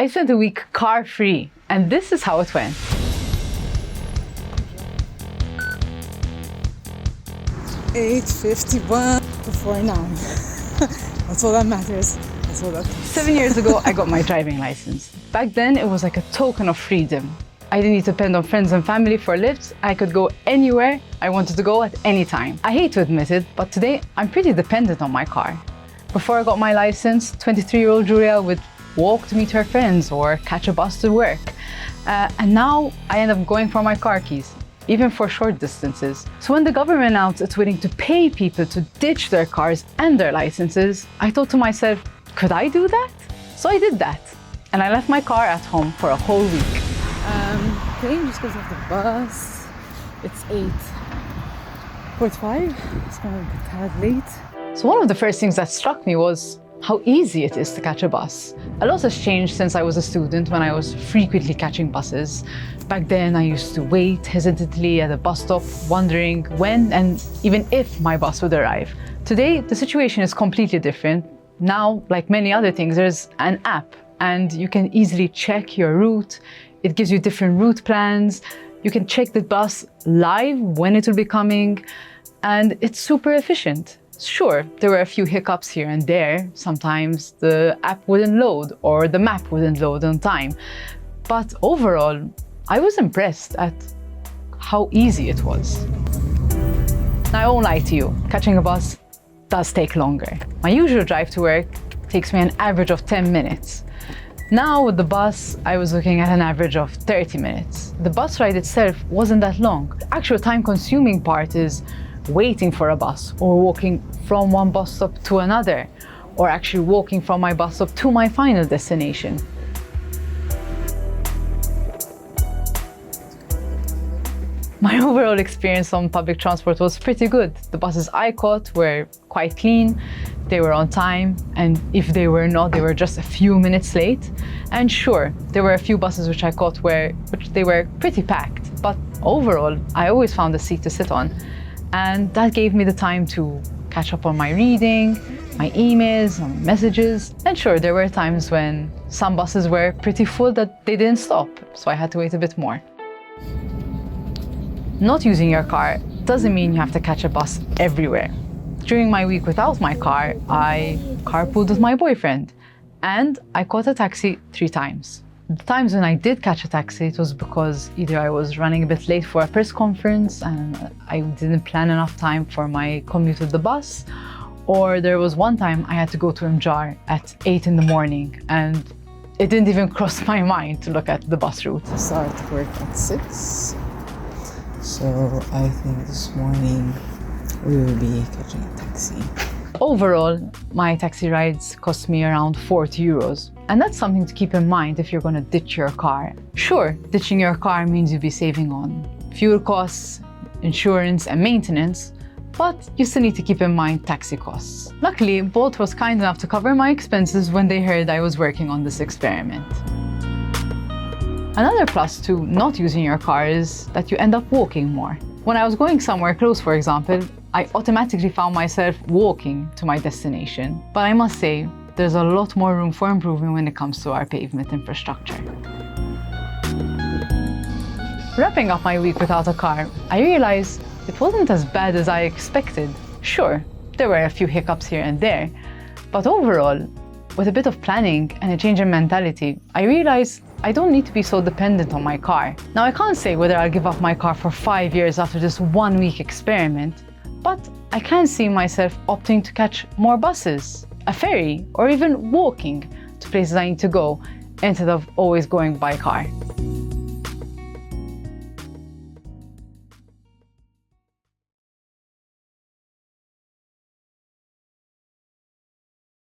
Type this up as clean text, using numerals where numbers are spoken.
I spent a week car-free, and this is how it went. $8.51 before 9. That's all that matters. That's all that matters. 7 years ago, I got my driving license. Back then, it was like a token of freedom. I didn't need to depend on friends and family for lifts. I could go anywhere I wanted to go at any time. I hate to admit it, but today I'm pretty dependent on my car. Before I got my license, 23-year-old Julia would walk to meet her friends or catch a bus to work. And now I end up going for my car keys, even for short distances. So when the government announced it's willing to pay people to ditch their cars and their licenses, I thought to myself, could I do that? So I did that. And I left my car at home for a whole week. Plane just goes off the bus. It's 8:45. It's kind of a tad late. So one of the first things that struck me was how easy it is to catch a bus. A lot has changed since I was a student when I was frequently catching buses. Back then, I used to wait hesitantly at a bus stop, wondering when and even if my bus would arrive. Today, the situation is completely different. Now, like many other things, there's an app and you can easily check your route. It gives you different route plans. You can check the bus live when it will be coming, and it's super efficient. Sure, there were a few hiccups here and there. Sometimes the app wouldn't load or the map wouldn't load on time. But overall, I was impressed at how easy it was. Now, I won't lie to you, catching a bus does take longer. My usual drive to work takes me an average of 10 minutes. Now with the bus, I was looking at an average of 30 minutes. The bus ride itself wasn't that long. The actual time-consuming part is waiting for a bus or walking from one bus stop to another, or actually walking from my bus stop to my final destination. My overall experience on public transport was pretty good. The buses I caught were quite clean, they were on time, and if they were not, they were just a few minutes late. And sure, there were a few buses which I caught which they were pretty packed, but overall, I always found a seat to sit on. And that gave me the time to catch up on my reading, my emails, and messages. And sure, there were times when some buses were pretty full that they didn't stop, so I had to wait a bit more. Not using your car doesn't mean you have to catch a bus everywhere. During my week without my car, I carpooled with my boyfriend, and I caught a taxi 3 times. The times when I did catch a taxi, it was because either I was running a bit late for a press conference and I didn't plan enough time for my commute with the bus, or there was one time I had to go to Mjar at 8 in the morning and it didn't even cross my mind to look at the bus route. I start work at 6. So I think this morning we will be catching a taxi. Overall, my taxi rides cost me around 40 euros. And that's something to keep in mind if you're going to ditch your car. Sure, ditching your car means you'll be saving on fuel costs, insurance and maintenance, but you still need to keep in mind taxi costs. Luckily, Bolt was kind enough to cover my expenses when they heard I was working on this experiment. Another plus to not using your car is that you end up walking more. When I was going somewhere close, for example, I automatically found myself walking to my destination. But I must say, there's a lot more room for improvement when it comes to our pavement infrastructure. Wrapping up my week without a car, I realized it wasn't as bad as I expected. Sure, there were a few hiccups here and there, but overall, with a bit of planning and a change in mentality, I realized I don't need to be so dependent on my car. Now, I can't say whether I'll give up my car for 5 years after this 1 week experiment, but I can see myself opting to catch more buses, a ferry, or even walking to places I need to go instead of always going by car.